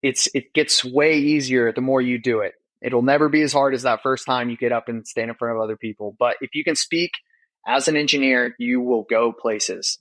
it gets way easier the more you do it. It'll never be as hard as that first time you get up and stand in front of other people. But if you can speak as an engineer, you will go places.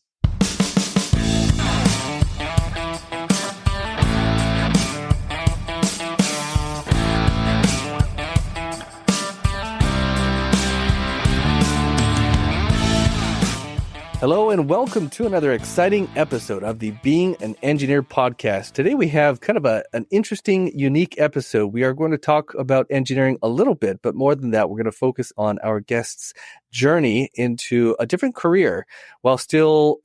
Hello and welcome to another exciting episode of the Being an Engineer podcast. Today we have kind of an interesting, unique episode. We are going to talk about engineering a little bit, but more than that, we're going to focus on our guest's journey into a different career while still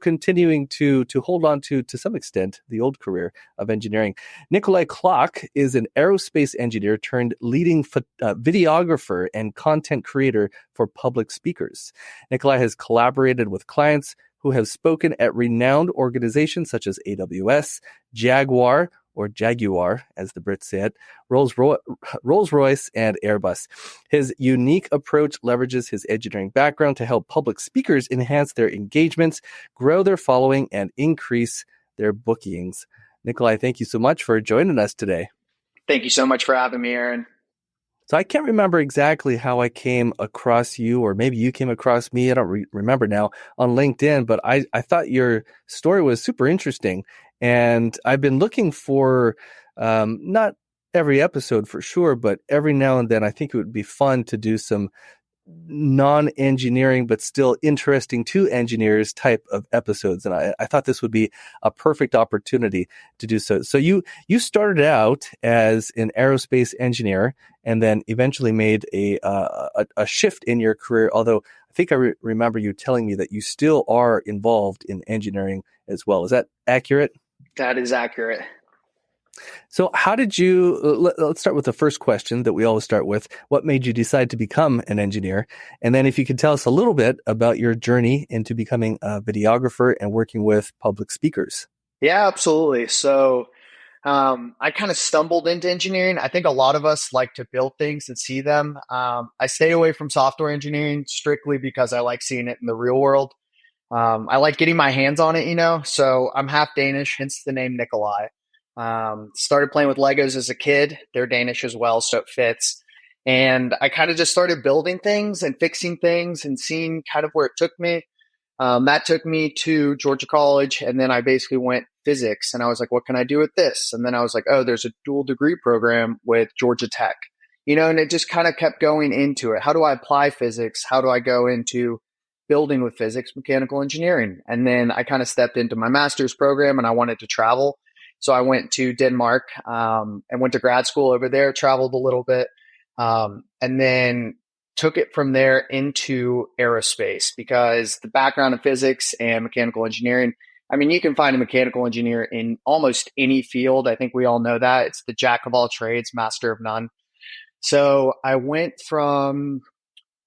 continuing to hold on to some extent the old career of engineering. Nikolaj Kloch is an aerospace engineer turned leading videographer and content creator for public speakers. Nikolaj has collaborated with clients who have spoken at renowned organizations such as AWS, Jaguar, or Jaguar, as the Brits say it, Rolls-Royce, and Airbus. His unique approach leverages his engineering background to help public speakers enhance their engagements, grow their following, and increase their bookings. Nikolaj, thank you so much for joining us today. Thank you so much for having me, Aaron. So I can't remember exactly how I came across you, or maybe you came across me. I don't remember now on LinkedIn, but I thought your story was super interesting. And I've been looking for, not every episode for sure, but every now and then I think it would be fun to do some non-engineering, but still interesting to engineers type of episodes. And I thought this would be a perfect opportunity to do so. So you started out as an aerospace engineer and then eventually made a shift in your career. Although I think I remember you telling me that you still are involved in engineering as well. Is that accurate? That is accurate. So how did you, let's start with the first question that we always start with. What made you decide to become an engineer? And then if you could tell us a little bit about your journey into becoming a videographer and working with public speakers. Yeah, absolutely. So I kind of stumbled into engineering. I think a lot of us like to build things and see them. I stay away from software engineering strictly because I like seeing it in the real world. I like getting my hands on it, so I'm half Danish, hence the name Nikolaj. Started playing with Legos as a kid. They're Danish as well, so it fits. And I kind of just started building things and fixing things and seeing kind of where it took me. That took me to Georgia College, and then I basically went physics, and I was like, what can I do with this? And then I was like, oh, there's a dual degree program with Georgia Tech, and it just kind of kept going into it. How do I apply physics? How do I go into building with physics, mechanical engineering? And then I kind of stepped into my master's program and I wanted to travel. So I went to Denmark and went to grad school over there, traveled a little bit, and then took it from there into aerospace because the background in physics and mechanical engineering, I mean, you can find a mechanical engineer in almost any field. I think we all know that. It's the jack of all trades, master of none. So I went from,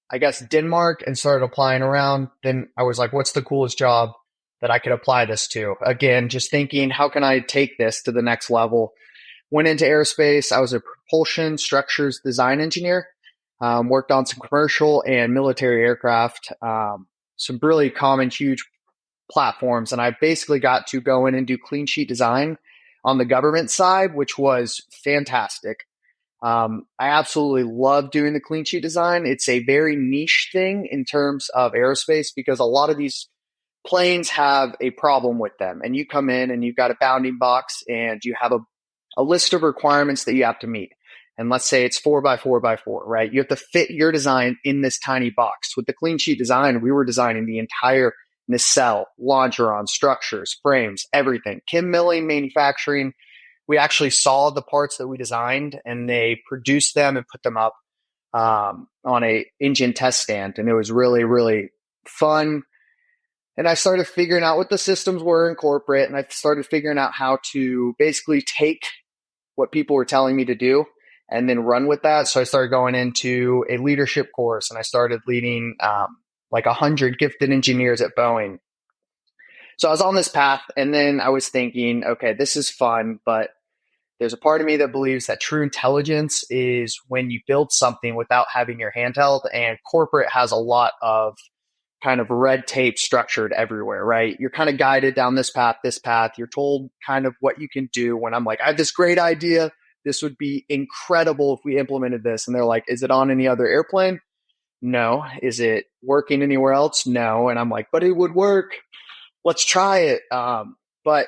I guess, Denmark and started applying around. Then I was like, what's the coolest job that I could apply this to? Again, just thinking, how can I take this to the next level? Went into aerospace. I was a propulsion structures design engineer. Worked on some commercial and military aircraft, some really common, huge platforms. And I basically got to go in and do clean sheet design on the government side, which was fantastic. I absolutely love doing the clean sheet design. It's a very niche thing in terms of aerospace because a lot of these planes have a problem with them. And you come in and you've got a bounding box and you have a list of requirements that you have to meet. And let's say it's 4x4x4, right? You have to fit your design in this tiny box. With the clean sheet design, we were designing the entire nacelle, longeron, structures, frames, everything. Kim milling, manufacturing. We actually saw the parts that we designed and they produced them and put them up on a engine test stand. And it was really, really fun. And I started figuring out what the systems were in corporate. And I started figuring out how to basically take what people were telling me to do and then run with that. So I started going into a leadership course and I started leading like 100 gifted engineers at Boeing. So I was on this path and then I was thinking, okay, this is fun, but there's a part of me that believes that true intelligence is when you build something without having your hand held, and corporate has a lot of kind of red tape structured everywhere, right? You're kind of guided down this path, this path. You're told kind of what you can do. When I'm like, I have this great idea. This would be incredible if we implemented this. And they're like, is it on any other airplane? No. Is it working anywhere else? No. And I'm like, but it would work. Let's try it. But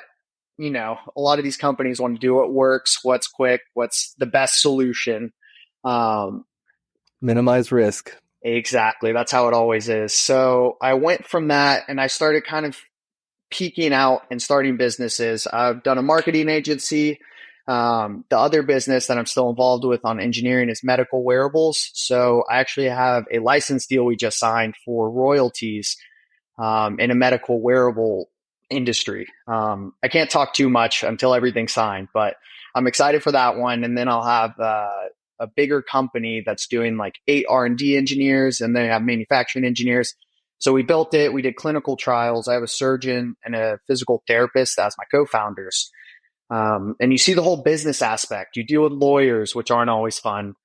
a lot of these companies want to do what works, what's quick, what's the best solution. Minimize risk. Exactly. That's how it always is. So I went from that and I started kind of peeking out and starting businesses. I've done a marketing agency. The other business that I'm still involved with on engineering is medical wearables. So I actually have a license deal we just signed for royalties in a medical wearable industry. I can't talk too much until everything's signed, but I'm excited for that one. And then I'll have a bigger company that's doing like 8 R&D engineers, and then I have manufacturing engineers. So we built it. We did clinical trials. I have a surgeon and a physical therapist as my co-founders. And you see the whole business aspect. You deal with lawyers, which aren't always fun.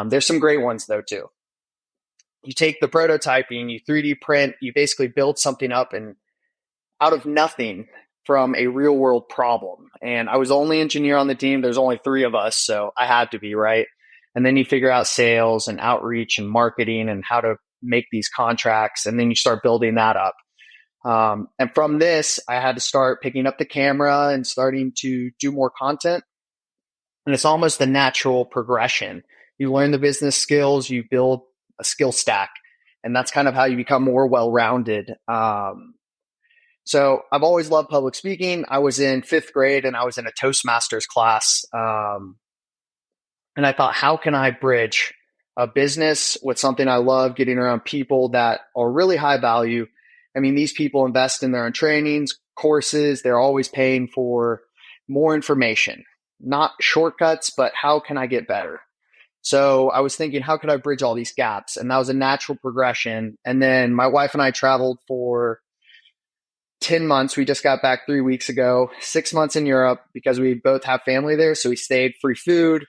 There's some great ones though too. You take the prototyping, you 3D print, you basically build something up and out of nothing from a real world problem. And I was the only engineer on the team. There's only 3 of us, so I had to be, right? And then you figure out sales and outreach and marketing and how to make these contracts. And then you start building that up. And from this, I had to start picking up the camera and starting to do more content. And it's almost a natural progression. You learn the business skills, you build a skill stack, and that's kind of how you become more well-rounded. So I've always loved public speaking. I was in 5th grade and I was in a Toastmasters class. And I thought, how can I bridge a business with something I love, getting around people that are really high value? I mean, these people invest in their own trainings, courses. They're always paying for more information, not shortcuts, but how can I get better? So I was thinking, how could I bridge all these gaps? And that was a natural progression. And then my wife and I traveled for 10 months. We just got back 3 weeks ago, 6 months in Europe because we both have family there. So we stayed, free food,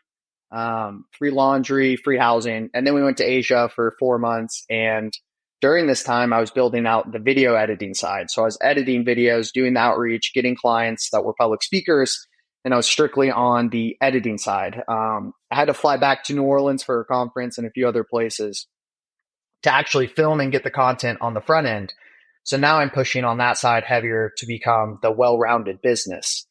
free laundry, free housing. And then we went to Asia for 4 months. And during this time, I was building out the video editing side. So I was editing videos, doing the outreach, getting clients that were public speakers. And I was strictly on the editing side. I had to fly back to New Orleans for a conference and a few other places to actually film and get the content on the front end. So now I'm pushing on that side heavier to become the well-rounded business.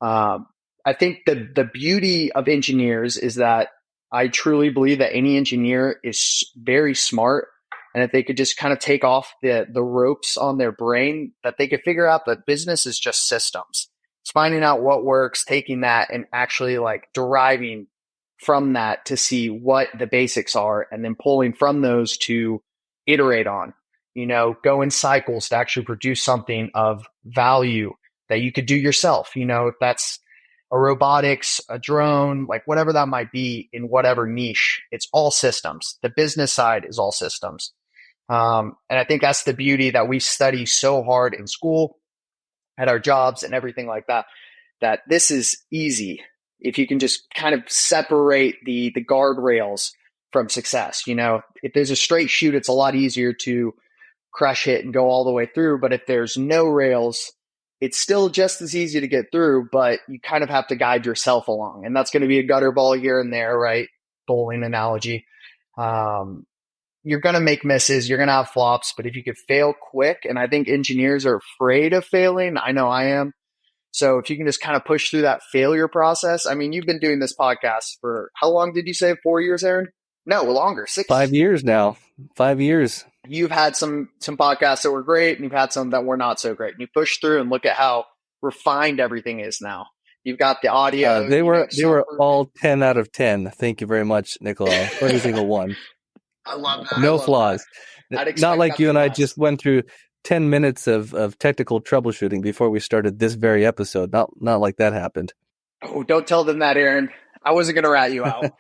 I think the beauty of engineers is that I truly believe that any engineer is very smart. And if they could just kind of take off the ropes on their brain, that they could figure out that business is just systems. It's finding out what works, taking that and actually like deriving from that to see what the basics are, and then pulling from those to iterate on, go in cycles to actually produce something of value that you could do yourself. If that's a robotics, a drone, like whatever that might be in whatever niche, it's all systems. The business side is all systems. And I think that's the beauty that we study so hard in school, at our jobs and everything like that, that this is easy if you can just kind of separate the guardrails from success. If there's a straight shoot, it's a lot easier to crush it and go all the way through. But if there's no rails, it's still just as easy to get through, but you kind of have to guide yourself along. And that's going to be a gutter ball here and there, right? Bowling analogy. You're going to make misses. You're going to have flops, but if you could fail quick, and I think engineers are afraid of failing. I know I am. So if you can just kind of push through that failure process. I mean, you've been doing this podcast for how long did you say? 4 years, Aaron? No, longer. 6. 5 years now. 5 years. You've had some podcasts that were great, and you've had some that were not so great. And you push through and look at how refined everything is now. You've got the audio. They were all 10 out of 10. Thank you very much, Nikolaj. Every single one. I love that. No flaws. Not like you and I just went through 10 minutes of technical troubleshooting before we started this very episode. Not like that happened. Oh, don't tell them that, Aaron. I wasn't going to rat you out.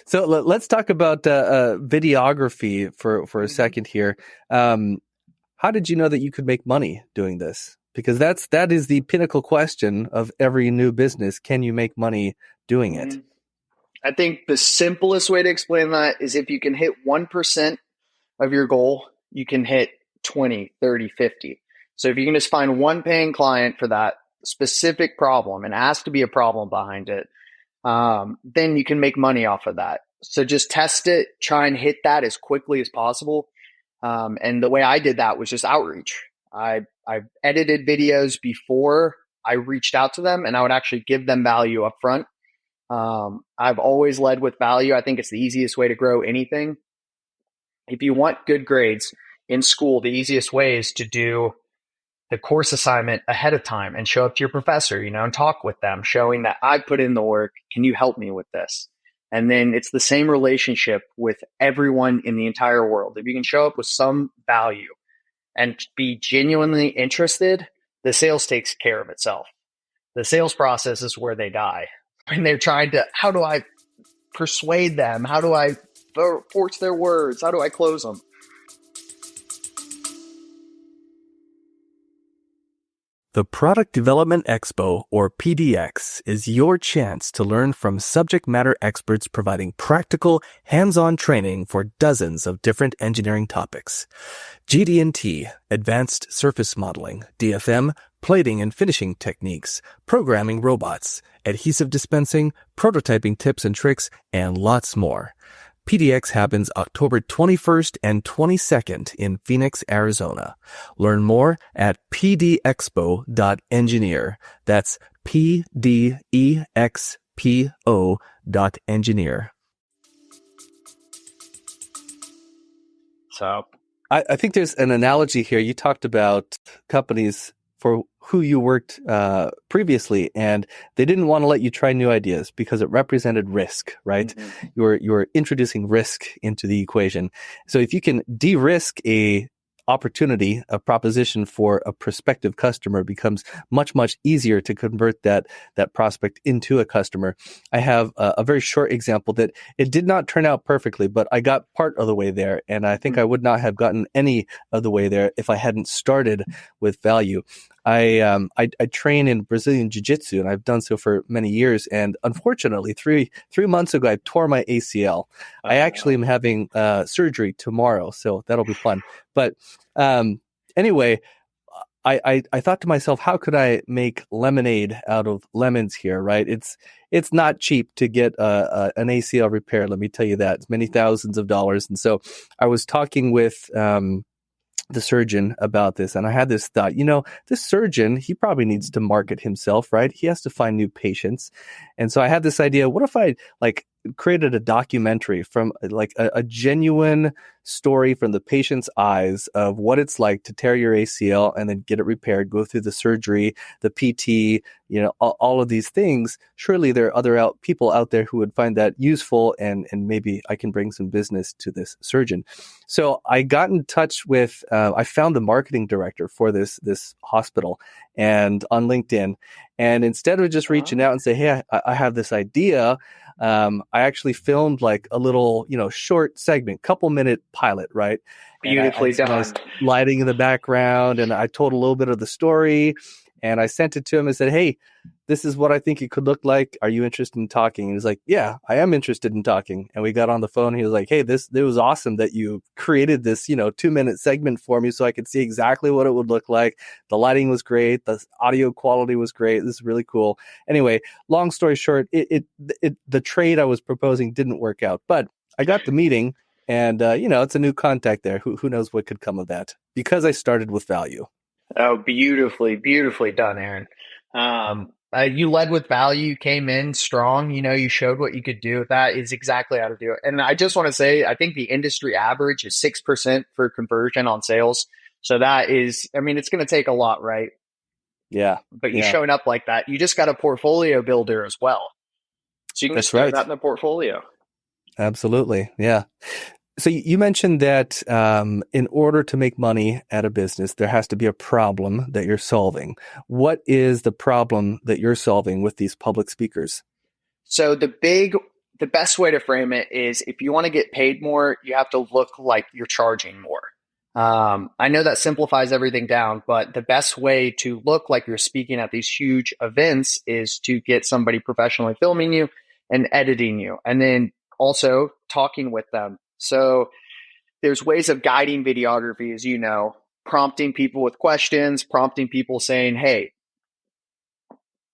So let's talk about videography for a second here. How did you know that you could make money doing this? Because that is the pinnacle question of every new business. Can you make money doing it? I think the simplest way to explain that is if you can hit 1% of your goal, you can hit 20, 30, 50. So if you can just find one paying client for that specific problem and ask to be a problem behind it, then you can make money off of that. So just test it, try and hit that as quickly as possible. And the way I did that was just outreach. I edited videos before I reached out to them, and I would actually give them value up front. I've always led with value. I think it's the easiest way to grow anything. If you want good grades in school, the easiest way is to do the course assignment ahead of time and show up to your professor, and talk with them, showing that I put in the work. Can you help me with this? And then it's the same relationship with everyone in the entire world. If you can show up with some value and be genuinely interested, the sales takes care of itself. The sales process is where they die. When they're trying to, how do I persuade them? How do I force their words? How do I close them? The Product Development Expo, or PDX, is your chance to learn from subject matter experts providing practical, hands-on training for dozens of different engineering topics. GD&T, Advanced Surface Modeling, DFM, Plating and Finishing Techniques, Programming Robots, Adhesive Dispensing, Prototyping Tips and Tricks, and lots more. PDX happens October 21st and 22nd in Phoenix, Arizona. Learn more at pdexpo.engineer. That's pdexpo.engineer. So I think there's an analogy here. You talked about companies for who you worked previously, and they didn't want to let you try new ideas because it represented risk, right? Mm-hmm. You were introducing risk into the equation. So if you can de-risk a opportunity, a proposition for a prospective customer, becomes much, much easier to convert that prospect into a customer. I have a very short example that it did not turn out perfectly, but I got part of the way there. And I think I would not have gotten any of the way there if I hadn't started with value. I train in Brazilian Jiu-Jitsu, and I've done so for many years. And unfortunately, three months ago, I tore my ACL. I actually am having surgery tomorrow, so that'll be fun. But anyway, I thought to myself, how could I make lemonade out of lemons here, right? It's not cheap to get an ACL repair. Let me tell you that. It's many thousands of dollars. And so I was talking with the surgeon about this, and I had this thought, this surgeon, he probably needs to market himself, right? He has to find new patients. And so I had this idea, what if I created a documentary from a genuine story from the patient's eyes of what it's like to tear your ACL and then get it repaired, go through the surgery, the PT, all of these things. Surely there are other people out there who would find that useful, and maybe I can bring some business to this surgeon. So I got in touch with, I found the marketing director for this hospital and on LinkedIn. And instead of just reaching out and say, hey, I have this idea, I actually filmed a little, short segment, couple minute pilot, right? Beautifully done. Nice lighting in the background, and I told a little bit of the story, and I sent it to him and said, hey, this is what I think it could look like. Are you interested in talking? And he's like, yeah, I am interested in talking. And we got on the phone. He was like, hey, it was awesome that you created this, 2-minute segment for me so I could see exactly what it would look like. The lighting was great. The audio quality was great. This is really cool. Anyway, long story short, the trade I was proposing didn't work out, but I got the meeting, and it's a new contact there. Who knows what could come of that, because I started with value. Oh, beautifully, beautifully done, Aaron. You led with value, came in strong, you showed what you could do. That is exactly how to do it. And I just want to say, I think the industry average is 6% for conversion on sales. So that is, it's going to take a lot, right? Yeah. But you showing up like that, you just got a portfolio builder as well. So you can just throw that in the portfolio. Absolutely. Yeah. So you mentioned that in order to make money at a business, there has to be a problem that you're solving. What is the problem that you're solving with these public speakers? So the best way to frame it is, if you want to get paid more, you have to look like you're charging more. I know that simplifies everything down, but the best way to look like you're speaking at these huge events is to get somebody professionally filming you and editing you, and then also talking with them. So there's ways of guiding videography, as you know, prompting people with questions, prompting people saying, hey,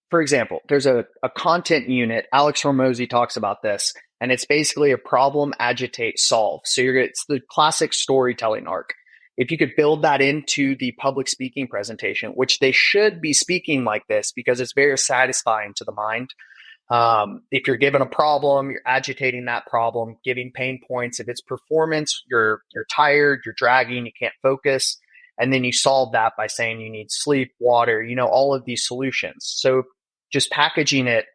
for example, there's a content unit. Alex Hormozy talks about this, and it's basically a problem, agitate, solve. So it's the classic storytelling arc. If you could build that into the public speaking presentation, which they should be speaking like this because it's very satisfying to the mind. If you're given a problem, you're agitating that problem, giving pain points. If it's performance, you're tired, you're dragging, you can't focus. And then you solve that by saying you need sleep, water, all of these solutions. So just packaging it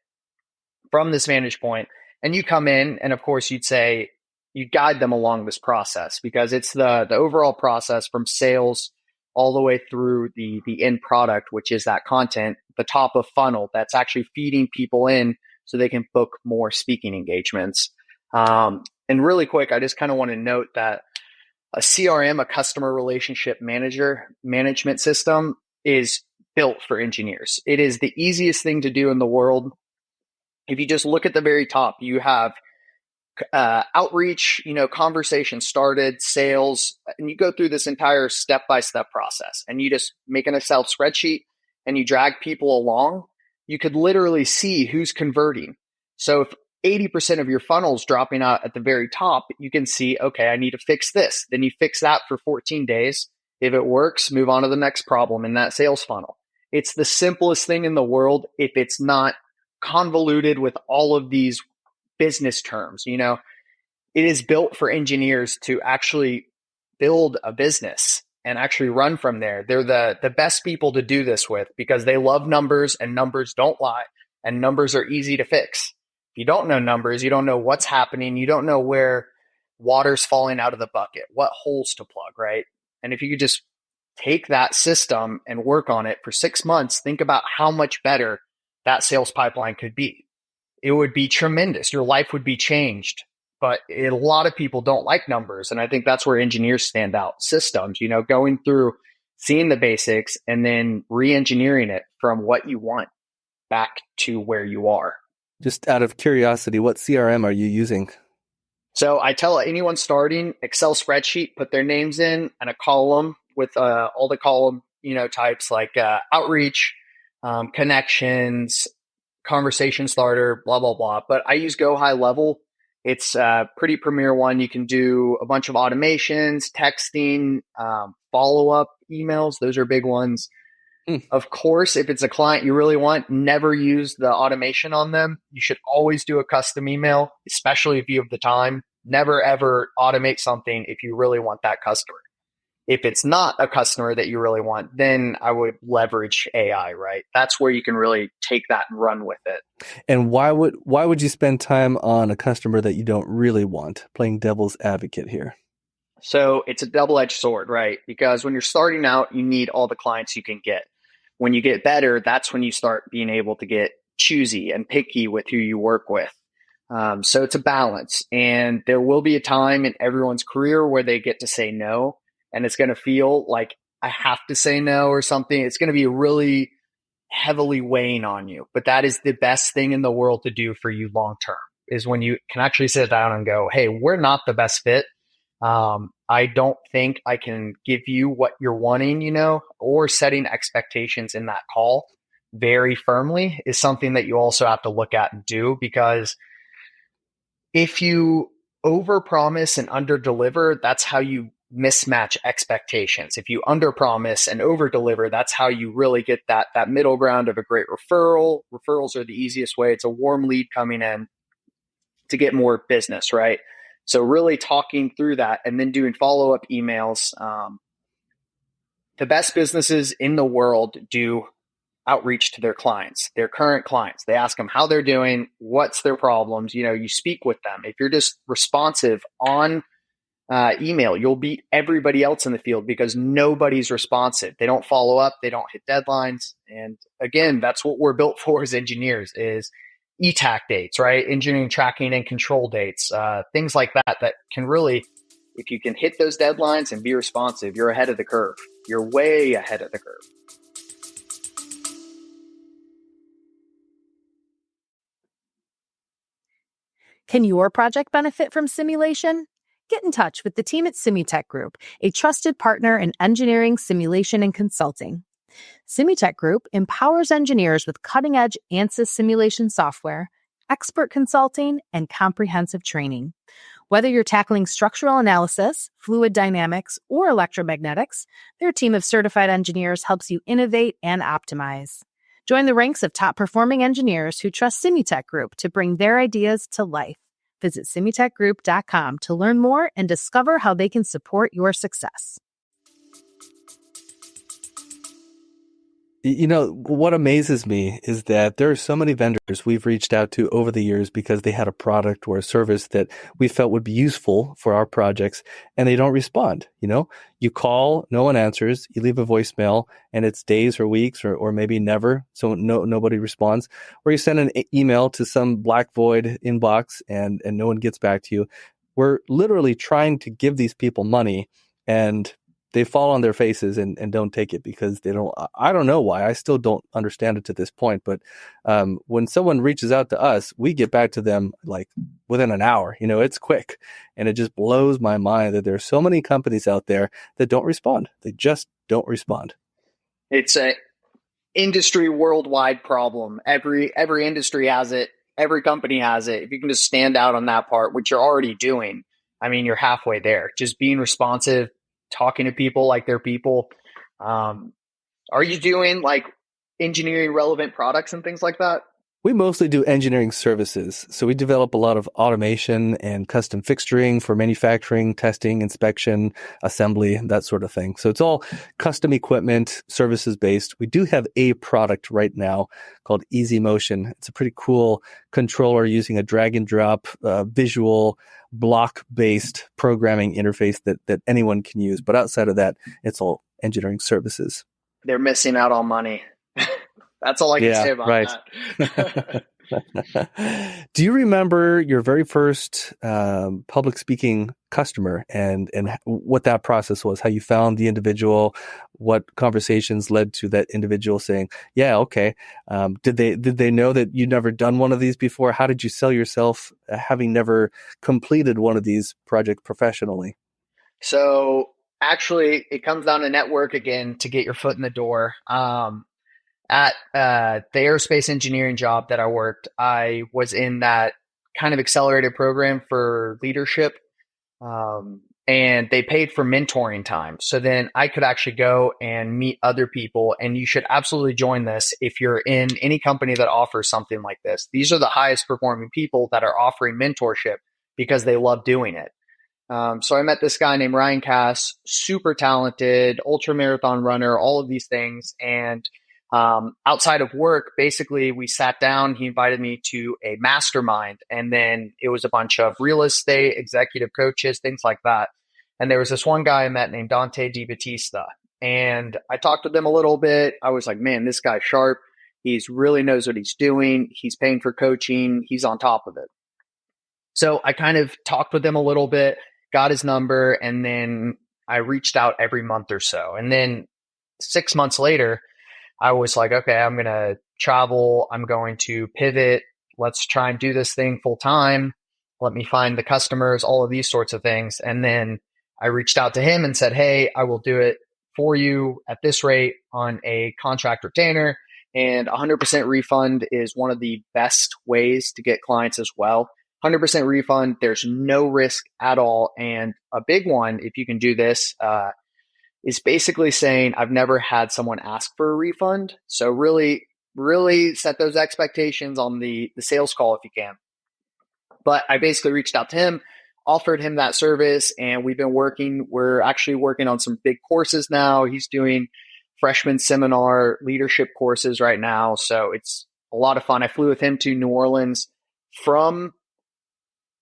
from this vantage point, and you come in and of course you guide them along this process because it's the overall process from sales all the way through the end product, which is that content, the top of funnel that's actually feeding people in so they can book more speaking engagements. And really quick, I just kind of want to note that a CRM, a customer relationship management system, is built for engineers. It is the easiest thing to do in the world. If you just look at the very top, you have outreach, conversation started, sales, and you go through this entire step-by-step process and you just make an Excel spreadsheet and you drag people along. You could literally see who's converting. So if 80% of your funnel's dropping out at the very top, you can see, okay, I need to fix this. Then you fix that for 14 days. If it works, move on to the next problem in that sales funnel. It's the simplest thing in the world if it's not convoluted with all of these business terms. It is built for engineers to actually build a business and actually run from there. They're the best people to do this with because they love numbers and numbers don't lie and numbers are easy to fix. If you don't know numbers, you don't know what's happening. You don't know where water's falling out of the bucket, what holes to plug, right? And if you could just take that system and work on it for 6 months, think about how much better that sales pipeline could be. It would be tremendous. Your life would be changed. But a lot of people don't like numbers. And I think that's where engineers stand out. Systems, going through, seeing the basics and then re-engineering it from what you want back to where you are. Just out of curiosity, what CRM are you using? So I tell anyone starting, Excel spreadsheet, put their names in and a column with all the column, types like outreach, connections, conversation starter, blah, blah, blah. But I use Go High Level. It's a pretty premier one. You can do a bunch of automations, texting, follow-up emails. Those are big ones. Of course, if it's a client you really want, never use the automation on them. You should always do a custom email, especially if you have the time. Never, ever automate something if you really want that customer. If it's not a customer that you really want, then I would leverage AI, right? That's where you can really take that and run with it. And why would you spend time on a customer that you don't really want? Playing devil's advocate here. So it's a double-edged sword, right? Because when you're starting out, you need all the clients you can get. When you get better, that's when you start being able to get choosy and picky with who you work with. So it's a balance. And there will be a time in everyone's career where they get to say no. And it's going to feel like I have to say no or something. It's going to be really heavily weighing on you. But that is the best thing in the world to do for you long term, is when you can actually sit down and go, hey, we're not the best fit. I don't think I can give you what you're wanting, or setting expectations in that call very firmly is something that you also have to look at and do, because if you overpromise and underdeliver, that's how you mismatch expectations. If you underpromise and overdeliver, that's how you really get that middle ground of a great referral. Referrals are the easiest way. It's a warm lead coming in to get more business, right? So really talking through that and then doing follow-up emails. The best businesses in the world do outreach to their clients, their current clients. They ask them how they're doing, what's their problems. You speak with them. If you're just responsive on email, you'll beat everybody else in the field because nobody's responsive. They don't follow up. They don't hit deadlines. And again, that's what we're built for as engineers, is ETAC dates, right? Engineering tracking and control dates, things like that can really, if you can hit those deadlines and be responsive, you're ahead of the curve. You're way ahead of the curve. Can your project benefit from simulation? Get in touch with the team at Simitech Group, a trusted partner in engineering, simulation, and consulting. Simitech Group empowers engineers with cutting-edge ANSYS simulation software, expert consulting, and comprehensive training. Whether you're tackling structural analysis, fluid dynamics, or electromagnetics, their team of certified engineers helps you innovate and optimize. Join the ranks of top-performing engineers who trust Simitech Group to bring their ideas to life. Visit simitechgroup.com to learn more and discover how they can support your success. You know, what amazes me is that there are so many vendors we've reached out to over the years because they had a product or a service that we felt would be useful for our projects, and they don't respond. You know, you call, no one answers, you leave a voicemail, and it's days or weeks or maybe never, so nobody responds. Or you send an email to some black void inbox and no one gets back to you. We're literally trying to give these people money, and they fall on their faces and don't take it because I don't know why. I still don't understand it to this point. But when someone reaches out to us, we get back to them like within an hour. You know, it's quick. And it just blows my mind that there are so many companies out there that don't respond. They just don't respond. It's a industry worldwide problem. Every industry has it. Every company has it. If you can just stand out on that part, which you're already doing, I mean, you're halfway there. Just being responsive, talking to people like they're people. Are you doing like engineering relevant products and things like that? We mostly do engineering services. So we develop a lot of automation and custom fixturing for manufacturing, testing, inspection, assembly, that sort of thing. So it's all custom equipment, services based. We do have a product right now called Easy Motion. It's a pretty cool controller using a drag and drop visual block based programming interface that anyone can use. But outside of that, it's all engineering services. They're missing out on money. That's all I can say about that. Do you remember your very first public speaking customer and what that process was, how you found the individual, what conversations led to that individual saying, yeah, okay. Did they know that you'd never done one of these before? How did you sell yourself having never completed one of these projects professionally? So actually it comes down to network again to get your foot in the door. At the aerospace engineering job that I worked, I was in that kind of accelerated program for leadership, and they paid for mentoring time. So then I could actually go and meet other people, and you should absolutely join this if you're in any company that offers something like this. These are the highest performing people that are offering mentorship because they love doing it. So I met this guy named Ryan Cass, super talented, ultramarathon runner, all of these things. And outside of work, basically we sat down, he invited me to a mastermind, and then it was a bunch of real estate, executive coaches, things like that. And there was this one guy I met named Dante DiBattista, and I talked with him a little bit. I was like, man, this guy's sharp. He's really knows what he's doing. He's paying for coaching. He's on top of it. So I kind of talked with him a little bit, got his number, and then I reached out every month or so. And then 6 months later, I was like, okay, I'm going to travel. I'm going to pivot. Let's try and do this thing full time. Let me find the customers, all of these sorts of things. And then I reached out to him and said, hey, I will do it for you at this rate on a contract retainer. And 100% refund is one of the best ways to get clients as well. 100% refund. There's no risk at all. And a big one, if you can do this, is basically saying, I've never had someone ask for a refund. So really, really set those expectations on the sales call if you can. But I basically reached out to him, offered him that service, and we've been working. We're actually working on some big courses now. He's doing freshman seminar leadership courses right now. So it's a lot of fun. I flew with him to New Orleans from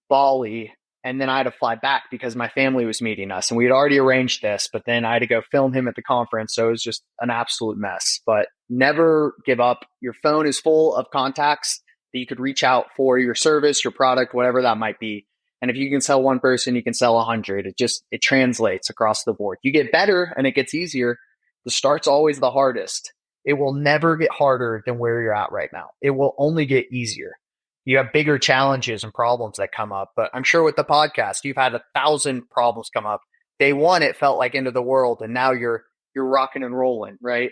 Bali, and then I had to fly back because my family was meeting us, and we had already arranged this, but then I had to go film him at the conference. So it was just an absolute mess. But never give up. Your phone is full of contacts that you could reach out for your service, your product, whatever that might be. And if you can sell one person, you can sell 100. It translates across the board. You get better and it gets easier. The start's always the hardest. It will never get harder than where you're at right now. It will only get easier. you have bigger challenges and problems that come up. But I'm sure with the podcast, you've had 1,000 problems come up. Day one, it felt like end of the world, and now you're rocking and rolling, right?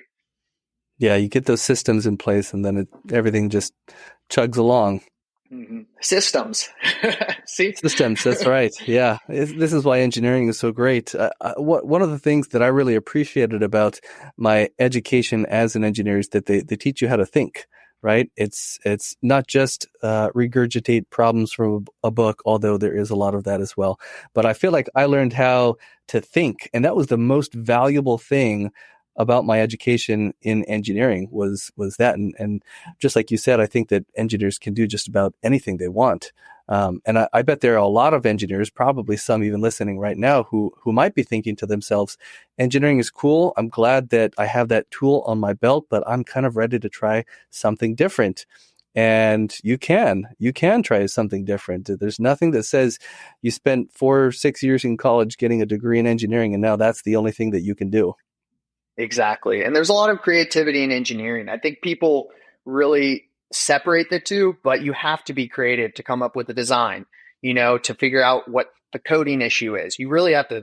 Yeah, you get those systems in place, and then everything just chugs along. Mm-hmm. Systems. See? Systems, that's right. Yeah, this is why engineering is so great. One of the things that I really appreciated about my education as an engineer is that they teach you how to think, right? It's not just regurgitate problems from a book, although there is a lot of that as well. But I feel like I learned how to think, and that was the most valuable thing about my education in engineering was that. And just like you said, I think that engineers can do just about anything they want. And I bet there are a lot of engineers, probably some even listening right now, who might be thinking to themselves, engineering is cool. I'm glad that I have that tool on my belt, but I'm kind of ready to try something different. And you can try something different. There's nothing that says you spent 4 or 6 years in college getting a degree in engineering, and now that's the only thing that you can do. Exactly. And there's a lot of creativity in engineering. I think people really separate the two, but you have to be creative to come up with a design, to figure out what the coding issue is. You really have to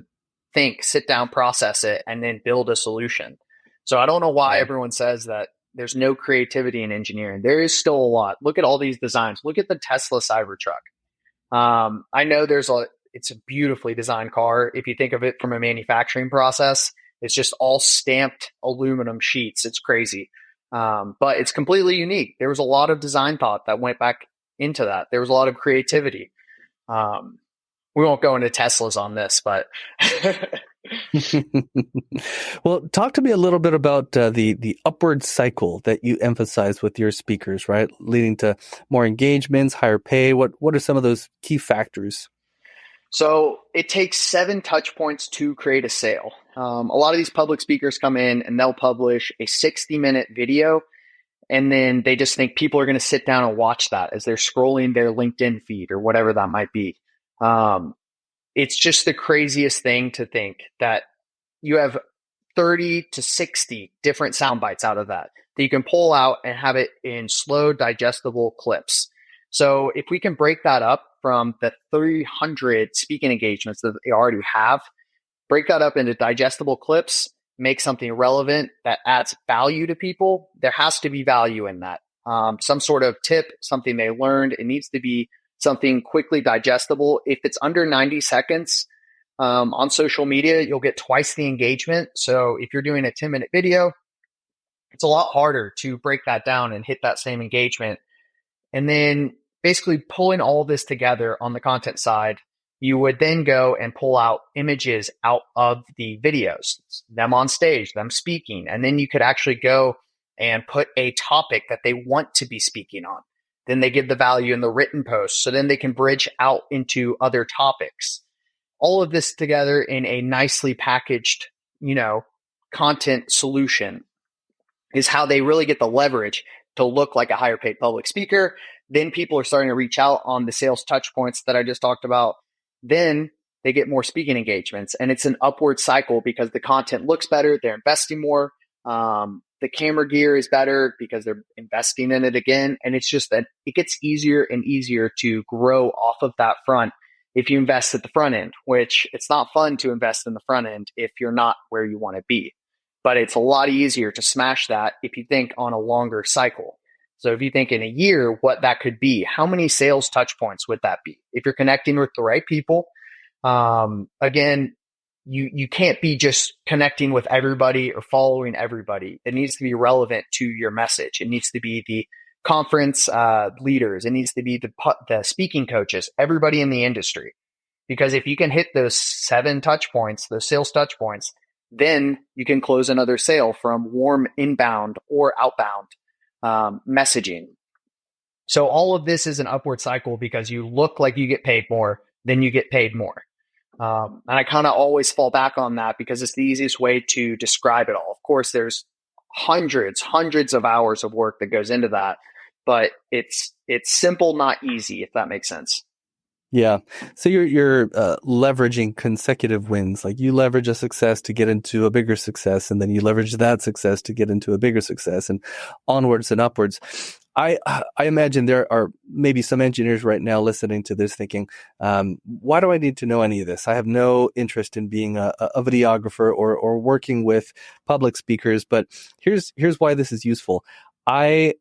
think, sit down, process it, and then build a solution. So I don't know why everyone says that there's no creativity in engineering. There is still a lot. Look at all these designs. Look at the Tesla Cybertruck. I know it's a beautifully designed car. If you think of it from a manufacturing process, it's just all stamped aluminum sheets. It's crazy. But it's completely unique. There was a lot of design thought that went back into that. There was a lot of creativity. We won't go into Teslas on this, but well, talk to me a little bit about the upward cycle that you emphasize with your speakers, right? Leading to more engagements, higher pay. What are some of those key factors? So it takes 7 touch points to create a sale. A lot of these public speakers come in and they'll publish a 60-minute video, and then they just think people are going to sit down and watch that as they're scrolling their LinkedIn feed or whatever that might be. It's just the craziest thing to think that you have 30 to 60 different sound bites out of that you can pull out and have it in slow, digestible clips. So if we can break that up from the 300 speaking engagements that they already have, break that up into digestible clips, make something relevant that adds value to people, there has to be value in that. Some sort of tip, something they learned. It needs to be something quickly digestible. If it's under 90 seconds on social media, you'll get twice the engagement. So if you're doing a 10-minute video, it's a lot harder to break that down and hit that same engagement. And then basically pulling all this together on the content side, you would then go and pull out images out of the videos, them on stage, them speaking. And then you could actually go and put a topic that they want to be speaking on. Then they give the value in the written post. So then they can bridge out into other topics. All of this together in a nicely packaged, content solution is how they really get the leverage to look like a higher paid public speaker. Then people are starting to reach out on the sales touch points that I just talked about. Then they get more speaking engagements, and it's an upward cycle because the content looks better. They're investing more. The camera gear is better because they're investing in it again. And it's just that it gets easier and easier to grow off of that front if you invest at the front end, which it's not fun to invest in the front end if you're not where you want to be. But it's a lot easier to smash that if you think on a longer cycle. So if you think in a year, what that could be, how many sales touch points would that be? If you're connecting with the right people, again, you can't be just connecting with everybody or following everybody. It needs to be relevant to your message. It needs to be the conference leaders. It needs to be the speaking coaches, everybody in the industry. Because if you can hit those 7 touch points, those sales touch points, then you can close another sale from warm inbound or outbound messaging. So all of this is an upward cycle because you look like you get paid more, then you get paid more. And I kind of always fall back on that because it's the easiest way to describe it all. Of course, there's hundreds of hours of work that goes into that, but it's simple, not easy, if that makes sense. Yeah. So you're leveraging consecutive wins. Like you leverage a success to get into a bigger success, and then you leverage that success to get into a bigger success, and onwards and upwards. I imagine there are maybe some engineers right now listening to this thinking, why do I need to know any of this? I have no interest in being a videographer or working with public speakers, but here's why this is useful. I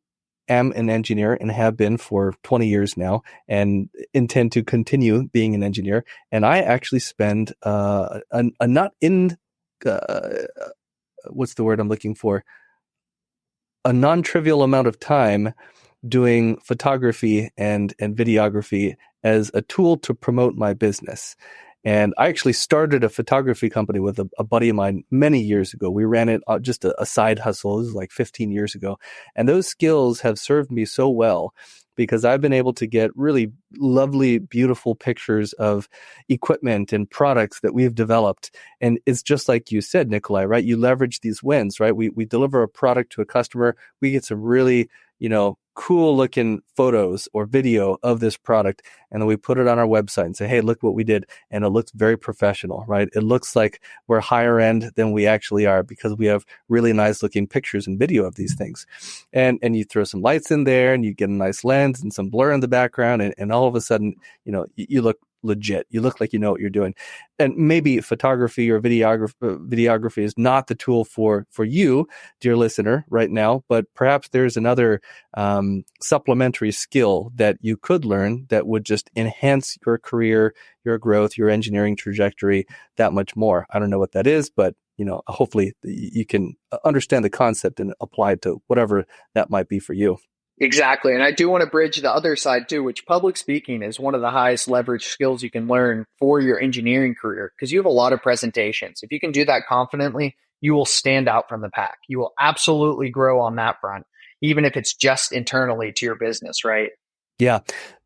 am an engineer and have been for 20 years now and intend to continue being an engineer. And I actually spend a not in what's the word I'm looking for? A non-trivial amount of time doing photography and videography as a tool to promote my business. And I actually started a photography company with a buddy of mine many years ago. We ran it just a side hustle. This was like 15 years ago. And those skills have served me so well because I've been able to get really lovely, beautiful pictures of equipment and products that we've developed. And it's just like you said, Nikolaj, right? You leverage these wins, right? We deliver a product to a customer. We get some really, cool looking photos or video of this product. And then we put it on our website and say, hey, look what we did. And it looks very professional, right? It looks like we're higher end than we actually are because we have really nice looking pictures and video of these things. And you throw some lights in there and you get a nice lens and some blur in the background. And all of a sudden, you look legit. You look like you know what you're doing. And maybe photography or videography is not the tool for you, dear listener, right now, but perhaps there's another supplementary skill that you could learn that would just enhance your career, your growth, your engineering trajectory that much more. I don't know what that is, but hopefully you can understand the concept and apply it to whatever that might be for you. Exactly. And I do want to bridge the other side too, which public speaking is one of the highest leverage skills you can learn for your engineering career because you have a lot of presentations. If you can do that confidently, you will stand out from the pack. You will absolutely grow on that front, even if it's just internally to your business, right? Yeah,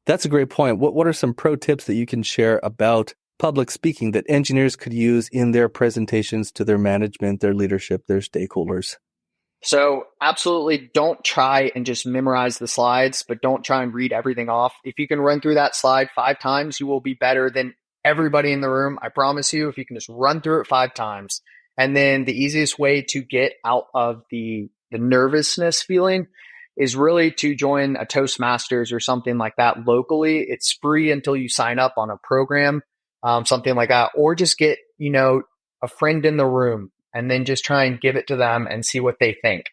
that's a great point. What are some pro tips that you can share about public speaking that engineers could use in their presentations to their management, their leadership, their stakeholders? So absolutely don't try and just memorize the slides, but don't try and read everything off. If you can run through that slide 5 times, you will be better than everybody in the room. I promise you, if you can just run through it 5 times. And then the easiest way to get out of the nervousness feeling is really to join a Toastmasters or something like that locally. It's free until you sign up on a program, something like that, or just get, a friend in the room and then just try and give it to them and see what they think.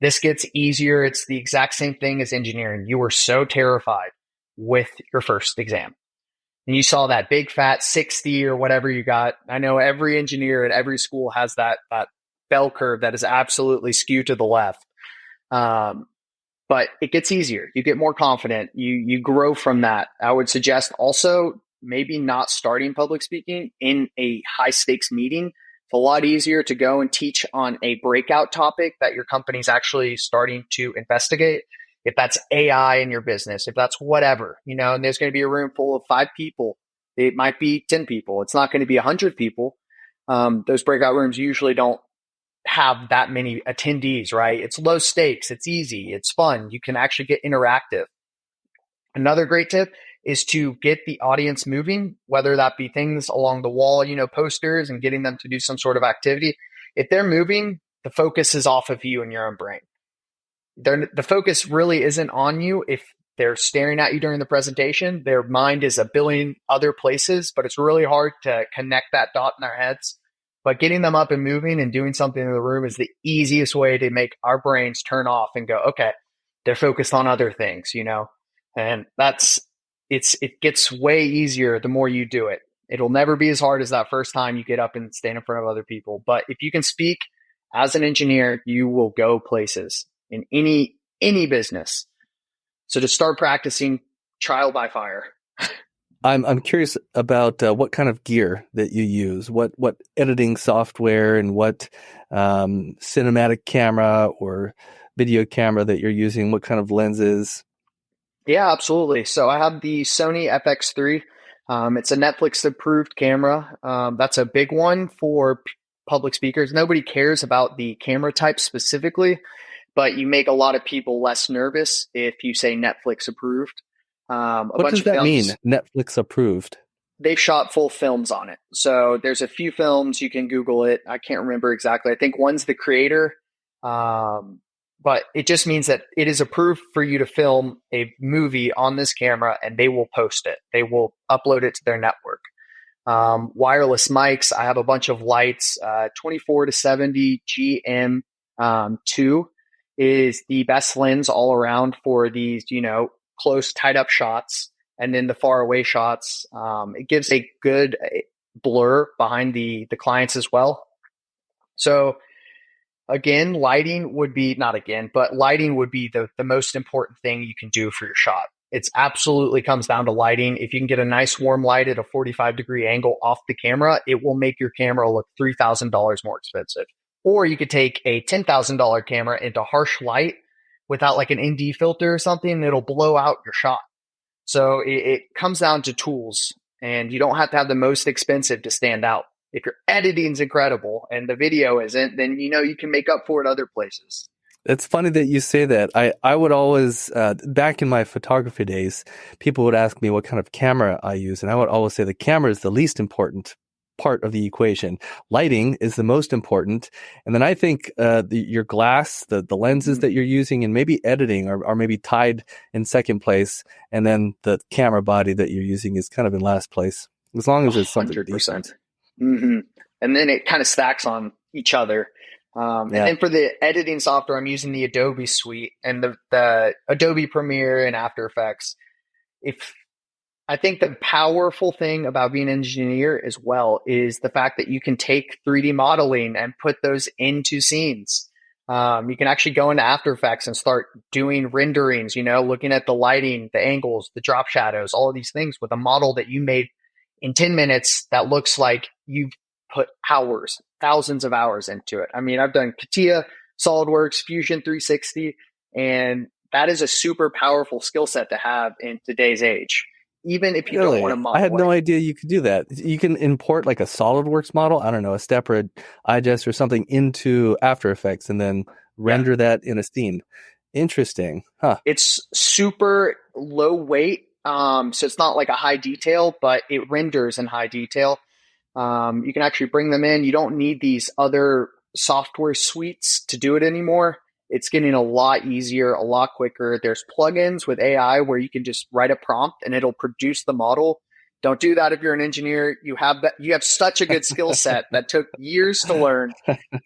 This gets easier. It's the exact same thing as engineering. You were so terrified with your first exam. And you saw that big fat 60 or whatever you got. I know every engineer at every school has that bell curve that is absolutely skewed to the left. But it gets easier. You get more confident. You grow from that. I would suggest also maybe not starting public speaking in a high stakes meeting. It's a lot easier to go and teach on a breakout topic that your company's actually starting to investigate. If that's AI in your business, if that's whatever, and there's going to be a room full of 5 people, it might be 10 people. It's not going to be 100 people. Those breakout rooms usually don't have that many attendees, right? It's low stakes. It's easy. It's fun. You can actually get interactive. Another great tip is to get the audience moving, whether that be things along the wall, posters and getting them to do some sort of activity. If they're moving, the focus is off of you and your own brain. The focus really isn't on you. If they're staring at you during the presentation, their mind is a billion other places, but it's really hard to connect that dot in their heads. But getting them up and moving and doing something in the room is the easiest way to make our brains turn off and go, okay, they're focused on other things, and it gets way easier the more you do it. It'll never be as hard as that first time you get up and stand in front of other people. But if you can speak as an engineer, you will go places in any business. So to start practicing trial by fire. I'm curious about what kind of gear that you use, what editing software and what cinematic camera or video camera that you're using, what kind of lenses. Yeah, absolutely. So I have the Sony FX3. It's a Netflix approved camera. That's a big one for public speakers. Nobody cares about the camera type specifically, but you make a lot of people less nervous if you say Netflix approved. What does that mean? Netflix approved? They've shot full films on it. So there's a few films. You can Google it. I can't remember exactly. I think one's The Creator. but it just means that it is approved for you to film a movie on this camera, and they will post it. They will upload it to their network. Wireless mics. I have a bunch of lights. 24 to 70 GM2 is the best lens all around for these, close, tied up shots. And then the far away shots, it gives a good blur behind the clients as well. So again, lighting would be the most important thing you can do for your shot. It's absolutely comes down to lighting. If you can get a nice warm light at a 45-degree angle off the camera, it will make your camera look $3,000 more expensive. Or you could take a $10,000 camera into harsh light without like an ND filter or something, and it'll blow out your shot. So it comes down to tools, and you don't have to have the most expensive to stand out. If your editing's incredible and the video isn't, then you can make up for it other places. It's funny that you say that. I would always, back in my photography days, people would ask me what kind of camera I use, and I would always say the camera is the least important part of the equation. Lighting is the most important. And then I think your glass, the lenses that you're using, and maybe editing are maybe tied in second place. And then the camera body that you're using is kind of in last place, as long as it's something 100%. Decent. Mm-hmm. And then it kind of stacks on each other. And then for the editing software, I'm using the Adobe suite and the Adobe Premiere and After Effects. I think the powerful thing about being an engineer as well is the fact that you can take 3D modeling and put those into scenes. You can actually go into After Effects and start doing renderings, looking at the lighting, the angles, the drop shadows, all of these things with a model that you made in 10 minutes that looks like you've put hours, thousands of hours into it. I mean, I've done CATIA, SolidWorks, Fusion 360, and that is a super powerful skill set to have in today's age. Even if you don't want to model. I had no idea you could do that. You can import like a SolidWorks model, I don't know, a step or an iGES or something into After Effects and then render that in a scene. Interesting. Huh. It's super low weight. So it's not like a high detail, but it renders in high detail. You can actually bring them in. You don't need these other software suites to do it anymore. It's getting a lot easier, a lot quicker. There's plugins with AI where you can just write a prompt and it'll produce the model. Don't do that if you're an engineer. You have such a good skill set that took years to learn.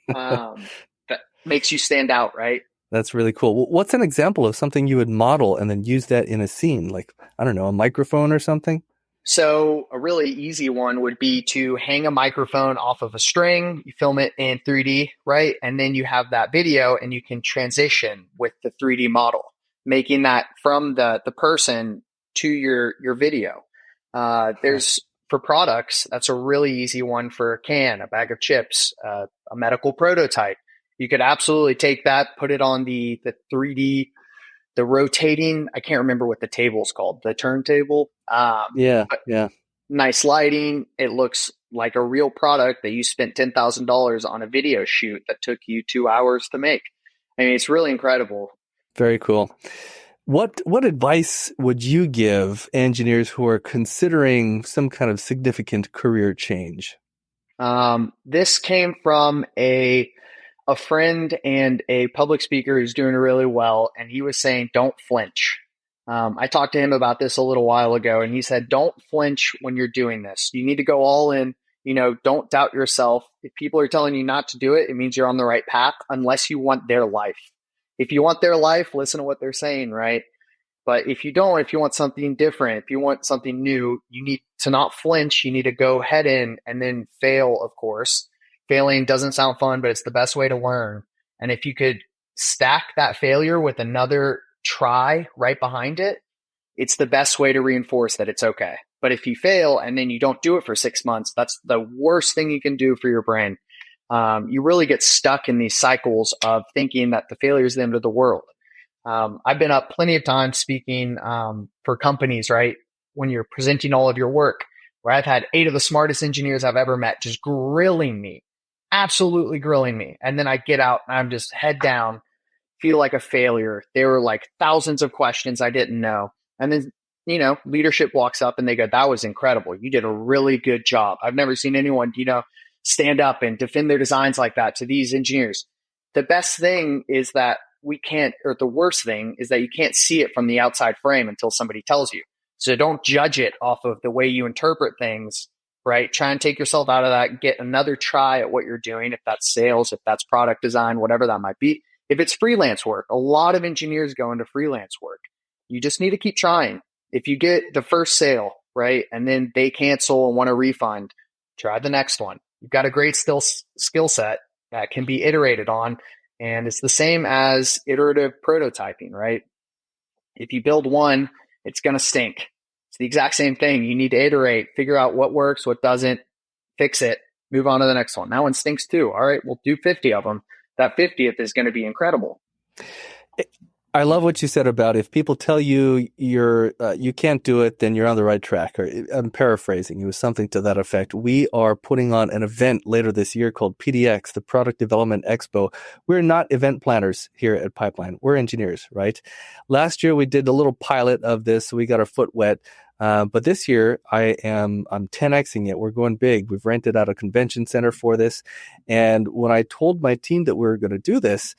That makes you stand out, right? That's really cool. What's an example of something you would model and then use that in a scene? Like, I don't know, a microphone or something? So a really easy one would be to hang a microphone off of a string. You film it in 3D, right? And then you have that video and you can transition with the 3D model, making that from the person to your video. There's for products, that's a really easy one for a can, a bag of chips, a medical prototype. You could absolutely take that, put it on the 3D, the rotating, I can't remember what the table is called, the turntable. Nice lighting. It looks like a real product that you spent $10,000 on a video shoot that took you 2 hours to make. I mean, it's really incredible. Very cool. What advice would you give engineers who are considering some kind of significant career change? This came from a friend and a public speaker who's doing really well, and he was saying, don't flinch. I talked to him about this a little while ago, and he said, don't flinch when you're doing this. You need to go all in. Don't doubt yourself. If people are telling you not to do it, it means you're on the right path, unless you want their life. If you want their life, listen to what they're saying, right? But if you don't, if you want something different, if you want something new, you need to not flinch. You need to go head in and then fail, of course. Failing doesn't sound fun, but it's the best way to learn. And if you could stack that failure with another try right behind it, it's the best way to reinforce that it's okay. But if you fail and then you don't do it for 6 months, that's the worst thing you can do for your brain. You really get stuck in these cycles of thinking that the failure is the end of the world. I've been up plenty of times speaking for companies, right? When you're presenting all of your work, where I've had 8 of the smartest engineers I've ever met just grilling me, absolutely grilling me. And then I get out and I'm just head down, feel like a failure. There were like thousands of questions I didn't know. And then, leadership walks up and they go, that was incredible. You did a really good job. I've never seen anyone, stand up and defend their designs like that to these engineers. The best thing is that we can't, or the worst thing is that you can't see it from the outside frame until somebody tells you. So don't judge it off of the way you interpret things, right? Try and take yourself out of that, get another try at what you're doing. If that's sales, if that's product design, whatever that might be. If it's freelance work, a lot of engineers go into freelance work. You just need to keep trying. If you get the first sale, right, and then they cancel and want a refund, try the next one. You've got a great skill set that can be iterated on. And it's the same as iterative prototyping, right? If you build one, it's going to stink. It's the exact same thing. You need to iterate, figure out what works, what doesn't, fix it, move on to the next one. That one stinks too. All right, we'll do 50 of them. That 50th is going to be incredible. I love what you said about if people tell you you can't do it, then you're on the right track. Or I'm paraphrasing. It was something to that effect. We are putting on an event later this year called PDX, the Product Development Expo. We're not event planners here at Pipeline. We're engineers, right? Last year we did a little pilot of this, so we got our foot wet. But this year I'm 10xing it. We're going big. We've rented out a convention center for this. And when I told my team that we were going to do this,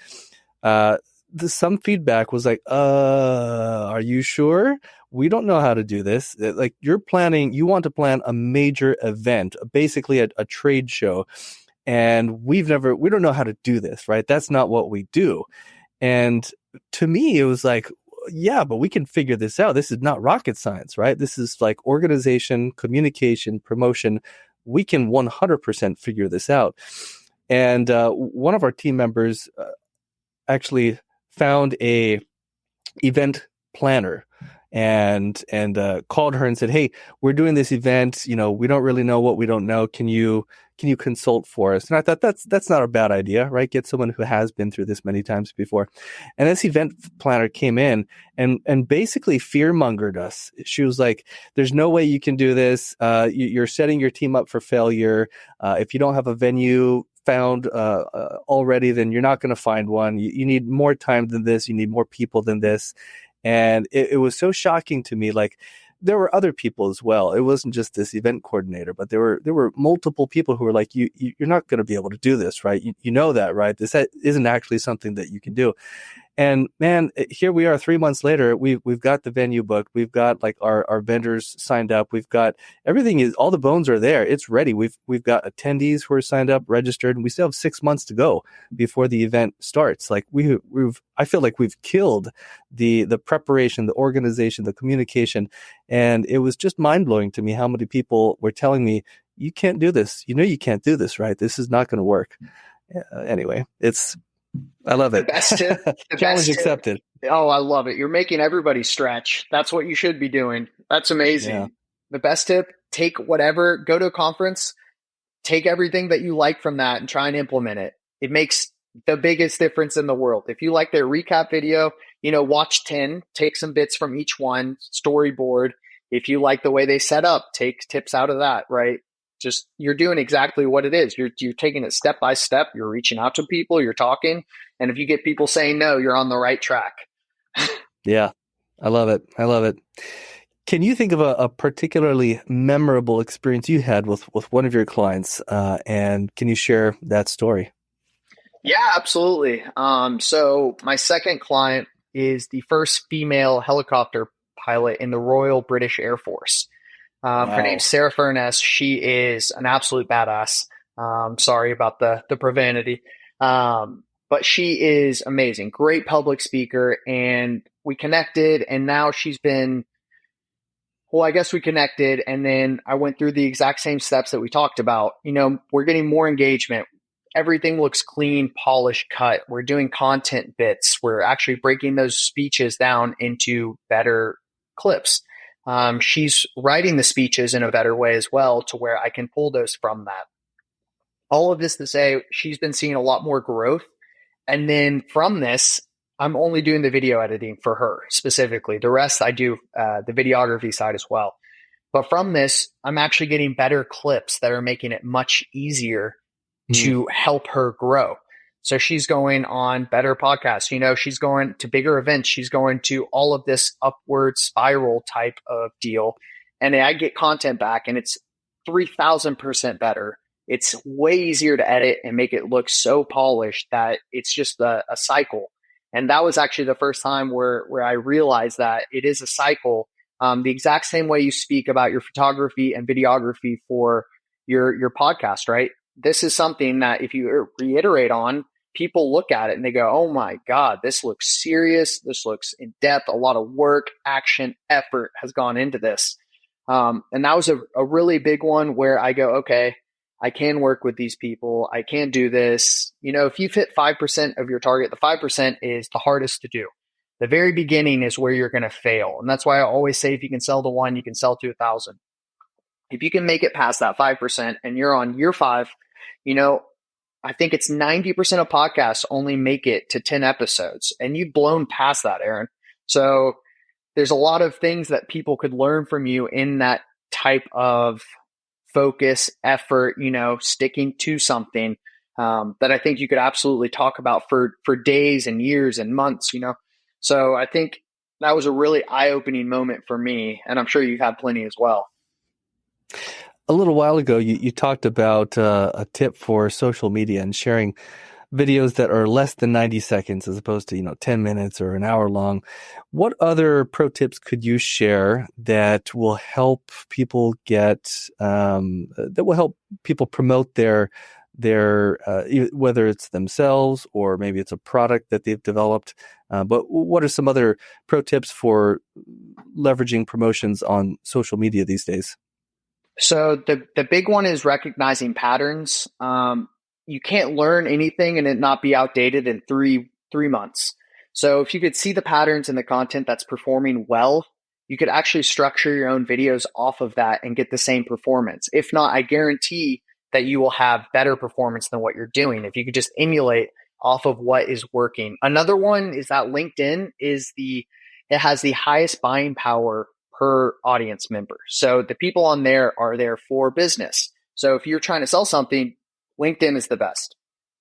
some feedback was like, are you sure? We don't know how to do this. Like you want to plan a major event, basically a trade show. And we don't know how to do this, right? That's not what we do. And to me, it was like, yeah, but we can figure this out. This is not rocket science, right? This is like organization, communication, promotion. We can 100% figure this out. And one of our team members actually found a event planner and called her and said, "Hey, we're doing this event. We don't really know what we don't know. Can you consult for us?" And I thought that's not a bad idea, right? Get someone who has been through this many times before. And this event planner came in and basically fear-mongered us. She was like, "There's no way you can do this. You're setting your team up for failure. If you don't have a venue found already, then you're not going to find one. You need more time than this. You need more people than this." And it was so shocking to me. Like there were other people as well. It wasn't just this event coordinator, but there were multiple people who were like, you're not going to be able to do this, right? You know that, right? This isn't actually something that you can do. And man, here we are 3 months later. We've got the venue booked. We've got like our vendors signed up. We've got everything all the bones are there. It's ready. We've got attendees who are signed up, registered, and we still have 6 months to go before the event starts. Like I feel like we've killed the preparation, the organization, the communication. And it was just mind blowing to me how many people were telling me, "You can't do this. You can't do this, right? This is not going to work." Anyway, I love it. The best tip. Challenge accepted. Oh, I love it. You're making everybody stretch. That's what you should be doing. That's amazing. Yeah. The best tip, go to a conference, take everything that you like from that and try and implement it. It makes the biggest difference in the world. If you like their recap video, watch 10, take some bits from each one, storyboard. If you like the way they set up, take tips out of that, right? Just you're doing exactly what it is. You're taking it step by step. You're reaching out to people. You're talking. And if you get people saying no, you're on the right track. Yeah, I love it. Can you think of a particularly memorable experience you had with one of your clients? And can you share that story? Yeah, absolutely. So my second client is the first female helicopter pilot in the Royal British Air Force. Wow. Her name's Sarah Furness. She is an absolute badass. Sorry about the profanity. But she is amazing. Great public speaker. And we connected, and now I guess we connected, and then I went through the exact same steps that we talked about. We're getting more engagement. Everything looks clean, polished, cut. We're doing content bits. We're actually breaking those speeches down into better clips. She's writing the speeches in a better way as well, to where I can pull those from that. All of this to say, she's been seeing a lot more growth. And then from this, I'm only doing the video editing for her specifically. The rest I do the videography side as well. But from this, I'm actually getting better clips that are making it much easier to help her grow. So she's going on better podcasts. She's going to bigger events. She's going to all of this upward spiral type of deal. And I get content back, and it's 3,000% better. It's way easier to edit and make it look so polished that it's just a cycle. And that was actually the first time where I realized that it is a cycle. The exact same way you speak about your photography and videography for your podcast, right? This is something that if you reiterate on, people look at it and they go, oh my God, this looks serious. This looks in depth. A lot of work, action, effort has gone into this. And that was a really big one where I go, okay, I can work with these people. I can do this. If you've hit 5% of your target, the 5% is the hardest to do. The very beginning is where you're going to fail. And that's why I always say, if you can sell to 1, you can sell to 1,000. If you can make it past that 5% and you're on year 5, I think it's 90% of podcasts only make it to 10 episodes, and you've blown past that, Aaron. So there's a lot of things that people could learn from you in that type of focus, effort, sticking to something that I think you could absolutely talk about for days and years and months, So I think that was a really eye-opening moment for me, and I'm sure you've had plenty as well. A little while ago, you talked about a tip for social media and sharing videos that are less than 90 seconds as opposed to, 10 minutes or an hour long. What other pro tips could you share that will help people promote their whether it's themselves or maybe it's a product that they've developed? But what are some other pro tips for leveraging promotions on social media these days? So the big one is recognizing patterns. You can't learn anything and it not be outdated in three months. So if you could see the patterns in the content that's performing well, you could actually structure your own videos off of that and get the same performance. If not, I guarantee that you will have better performance than what you're doing if you could just emulate off of what is working. Another one is that LinkedIn it has the highest buying power per audience member. So the people on there are there for business. So if you're trying to sell something, LinkedIn is the best.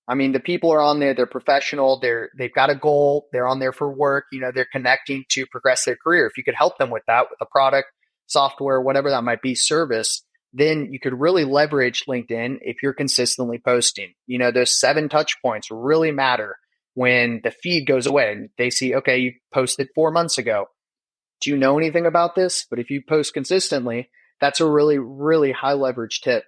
I mean, the people are on there, they're professional, they've got a goal, they're on there for work, they're connecting to progress their career. If you could help them with that, with a product, software, whatever that might be, service, then you could really leverage LinkedIn if you're consistently posting. Those 7 touch points really matter when the feed goes away and they see, okay, you posted 4 months ago. Do you know anything about this? But if you post consistently, that's a really, really high leverage tip.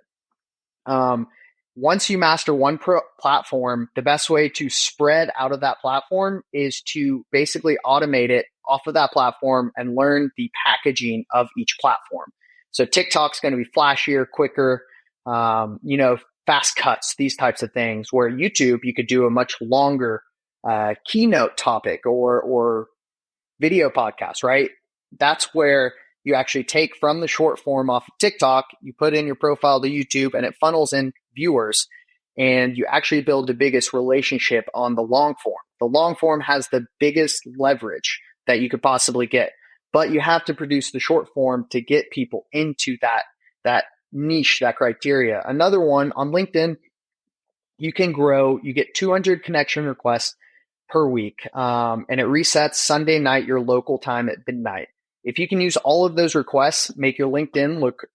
Once you master one platform, the best way to spread out of that platform is to basically automate it off of that platform and learn the packaging of each platform. So TikTok's going to be flashier, quicker, fast cuts, these types of things, where YouTube, you could do a much longer keynote topic or video podcast, right? That's where you actually take from the short form off of TikTok, you put in your profile to YouTube, and it funnels in viewers, and you actually build the biggest relationship on the long form. The long form has the biggest leverage that you could possibly get, but you have to produce the short form to get people into that niche, that criteria. Another one on LinkedIn, you can grow, you get 200 connection requests per week, and it resets Sunday night, your local time at midnight. If you can use all of those requests, make your LinkedIn look,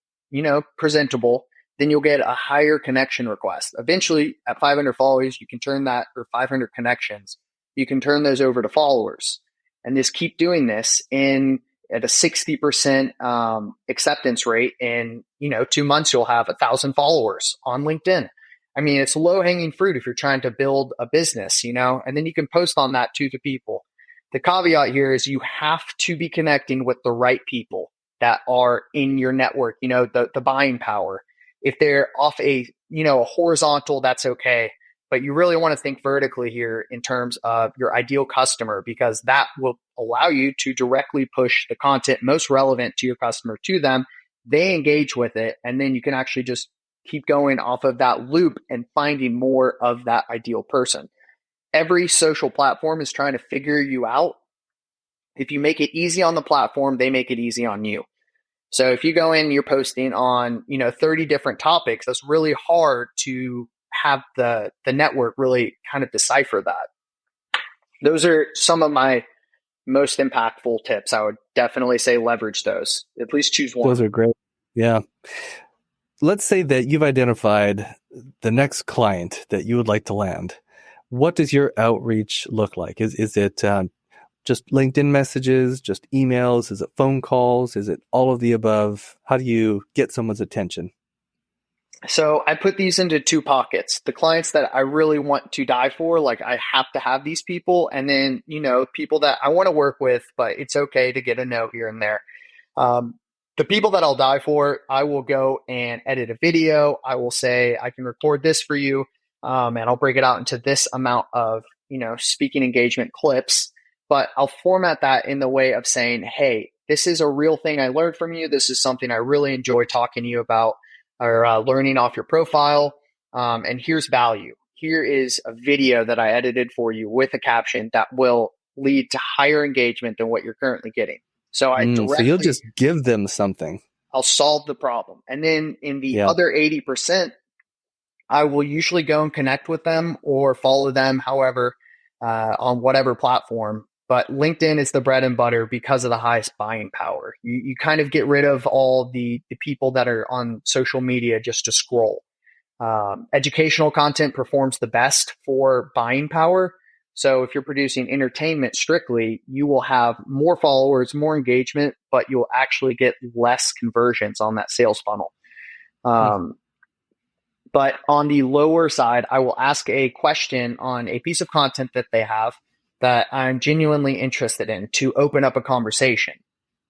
presentable, then you'll get a higher connection request. Eventually, at 500 followers, you can turn that, or 500 connections, you can turn those over to followers, and just keep doing this at a 60% acceptance rate. In 2 months, you'll have 1,000 followers on LinkedIn. I mean, it's low hanging fruit if you're trying to build a business, and then you can post on that to the people. The caveat here is you have to be connecting with the right people that are in your network, the buying power. If they're off a horizontal, that's okay. But you really want to think vertically here in terms of your ideal customer, because that will allow you to directly push the content most relevant to your customer to them. They engage with it, and then you can actually just keep going off of that loop and finding more of that ideal person. Every social platform is trying to figure you out. If you make it easy on the platform, they make it easy on you. So if you go in, you're posting on, 30 different topics, that's really hard to have the network really kind of decipher that. Those are some of my most impactful tips. I would definitely say leverage those. At least choose one. Those are great. Yeah. Let's say that you've identified the next client that you would like to land. What does your outreach look like? Is it just LinkedIn messages, just emails? Is it phone calls? Is it all of the above? How do you get someone's attention? So I put these into two pockets. The clients that I really want to die for, like I have to have these people. And then, people that I want to work with, but it's okay to get a no here and there. The people that I'll die for, I will go and edit a video. I will say, I can record this for you. And I'll break it out into this amount of, speaking engagement clips, but I'll format that in the way of saying, hey, this is a real thing I learned from you. This is something I really enjoy talking to you about, or learning off your profile. And here's value. Here is a video that I edited for you with a caption that will lead to higher engagement than what you're currently getting. So so you'll just give them something. I'll solve the problem. And then in the other 80%, I will usually go and connect with them or follow them, however, on whatever platform. But LinkedIn is the bread and butter because of the highest buying power. You kind of get rid of all the people that are on social media just to scroll. Educational content performs the best for buying power. So if you're producing entertainment strictly, you will have more followers, more engagement, but you'll actually get less conversions on that sales funnel. But on the lower side, I will ask a question on a piece of content that they have that I'm genuinely interested in to open up a conversation.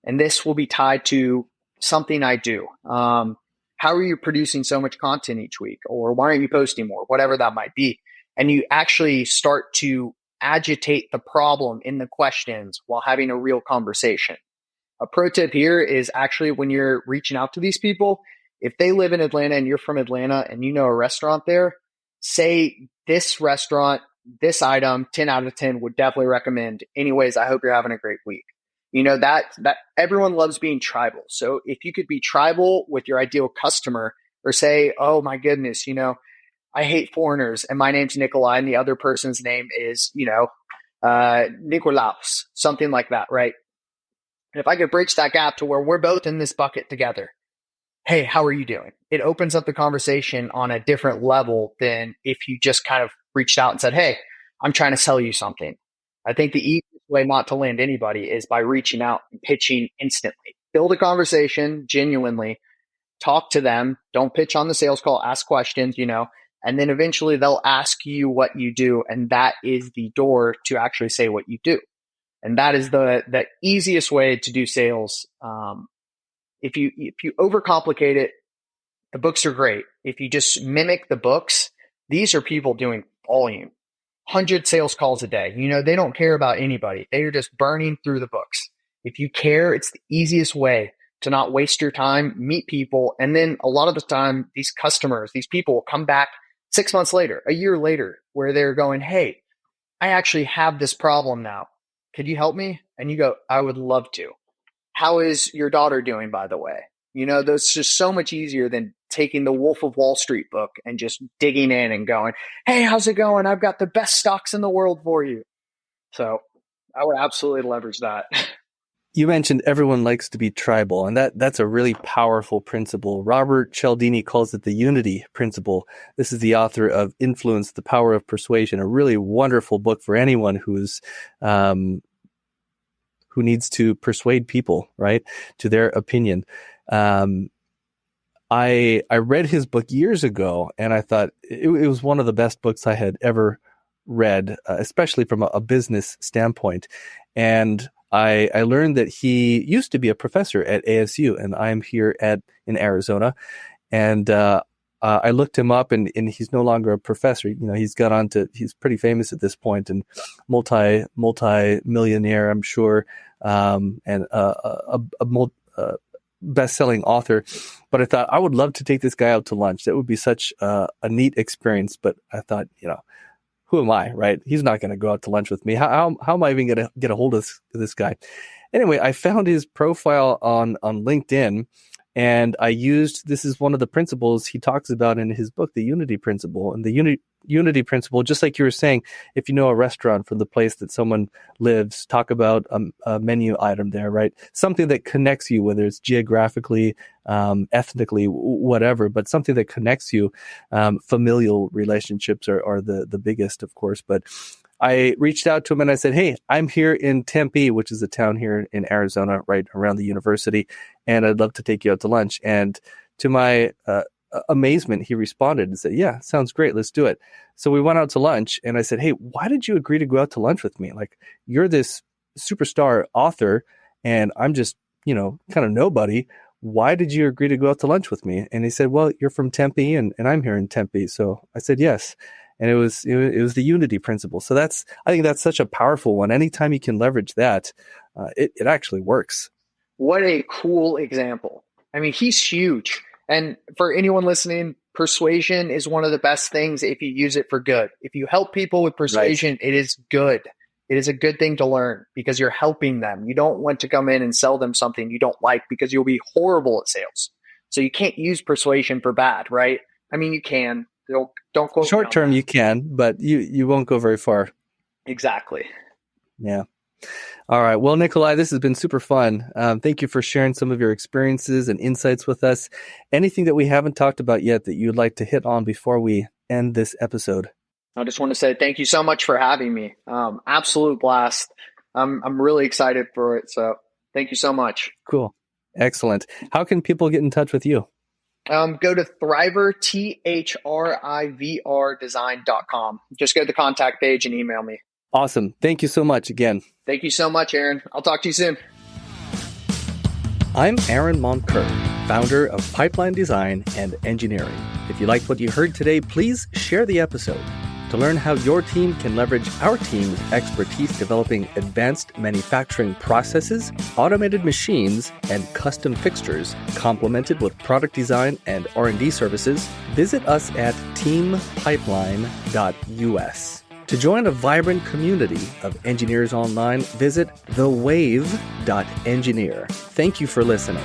And this will be tied to something I do. How are you producing so much content each week? Or why aren't you posting more? Whatever that might be. And you actually start to agitate the problem in the questions while having a real conversation. A pro tip here is actually when you're reaching out to these people, if they live in Atlanta and you're from Atlanta and you know a restaurant there, say this restaurant, this item, 10 out of 10 would definitely recommend. Anyways, I hope you're having a great week. That everyone loves being tribal. So if you could be tribal with your ideal customer, or say, oh my goodness, I hate foreigners and my name's Nikolaj and the other person's name is, Nikolaus, something like that, right? And if I could bridge that gap to where we're both in this bucket together, hey, how are you doing? It opens up the conversation on a different level than if you just kind of reached out and said, hey, I'm trying to sell you something. I think the easiest way not to land anybody is by reaching out and pitching instantly. Build a conversation genuinely, talk to them, don't pitch on the sales call, ask questions, and then eventually they'll ask you what you do. And that is the door to actually say what you do. And that is the easiest way to do sales. If you overcomplicate it, the books are great. If you just mimic the books, these are people doing volume, 100 sales calls a day. They don't care about anybody. They are just burning through the books. If you care, it's the easiest way to not waste your time, meet people. And then a lot of the time, these customers, these people will come back 6 months later, a year later, where they're going, hey, I actually have this problem now. Could you help me? And you go, I would love to. How is your daughter doing, by the way? That's just so much easier than taking the Wolf of Wall Street book and just digging in and going, hey, how's it going? I've got the best stocks in the world for you. So I would absolutely leverage that. You mentioned everyone likes to be tribal, and that's a really powerful principle. Robert Cialdini calls it the unity principle. This is the author of Influence, the Power of Persuasion, a really wonderful book for anyone who needs to persuade people, right, to their opinion. I read his book years ago, and I thought it was one of the best books I had ever read, especially from a business standpoint. And I learned that he used to be a professor at ASU, and I'm here in Arizona. And I looked him up, and he's no longer a professor. He's pretty famous at this point, and multi-millionaire, I'm sure, and a best-selling author. But I thought I would love to take this guy out to lunch. That would be such a neat experience. But I thought, who am I, right? He's not going to go out to lunch with me. How am I even going to get a hold of this guy? Anyway, I found his profile on LinkedIn, And this is one of the principles he talks about in his book, the unity principle. And the unity principle, just like you were saying, if you know a restaurant from the place that someone lives, talk about a menu item there, right? Something that connects you, whether it's geographically, ethnically, whatever, but something that connects you. Familial relationships are the biggest, of course. But I reached out to him and I said, hey, I'm here in Tempe, which is a town here in Arizona, right around the university, and I'd love to take you out to lunch. And to my amazement, he responded and said, yeah, sounds great. Let's do it. So we went out to lunch and I said, hey, why did you agree to go out to lunch with me? Like, you're this superstar author and I'm just, kind of nobody. Why did you agree to go out to lunch with me? And he said, well, you're from Tempe and I'm here in Tempe. So I said, yes. And it was the unity principle. So I think that's such a powerful one. Anytime you can leverage that, it actually works. What a cool example. I mean, he's huge. And for anyone listening, persuasion is one of the best things if you use it for good. If you help people with persuasion, right, it is good. It is a good thing to learn because you're helping them. You don't want to come in and sell them something you don't like because you'll be horrible at sales. So you can't use persuasion for bad, right? I mean, you can. Don't quote short term you can, but you won't go very far. Exactly. Yeah. All right. Well, Nikolaj, this has been super fun. Thank you for sharing some of your experiences and insights with us. Anything that we haven't talked about yet that you'd like to hit on before we end this episode? I just want to say thank you so much for having me. Absolute blast. I'm really excited for it. So thank you so much. Cool. Excellent. How can people get in touch with you? Go to Thriver, THRIVR design.com. Just go to the contact page and email me. Awesome. Thank you so much again. Thank you so much, Aaron. I'll talk to you soon. I'm Aaron Moncur, founder of Pipeline Design and Engineering. If you liked what you heard today, please share the episode. To learn how your team can leverage our team's expertise developing advanced manufacturing processes, automated machines, and custom fixtures, complemented with product design and R&D services, visit us at teampipeline.us. To join a vibrant community of engineers online, visit thewave.engineer. Thank you for listening.